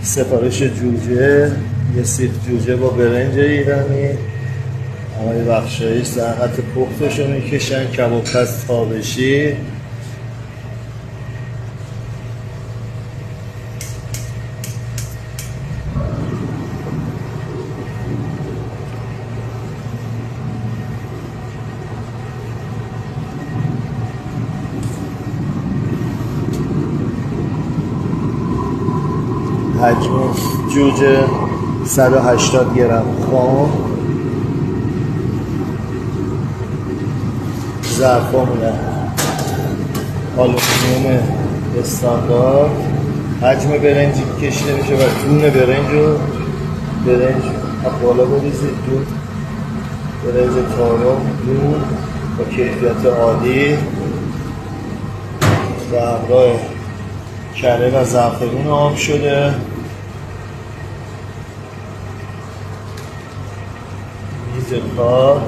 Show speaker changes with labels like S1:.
S1: سفارش جوجه، یه سیخ جوجه با برنج ایرانی. آقای بخشایش زحمت پختش رو میکشن، کبابپز تابشی. حجم جوجه 180 گرم خام. ظرفامونه آلومینیوم استاندارد. حجم برنجی که کشیده میشه و دون برنج از بالا بریزید. دون برنج تارم، دون با کیفیت عالی و همراه کره و زعفرون آب شده. میز کار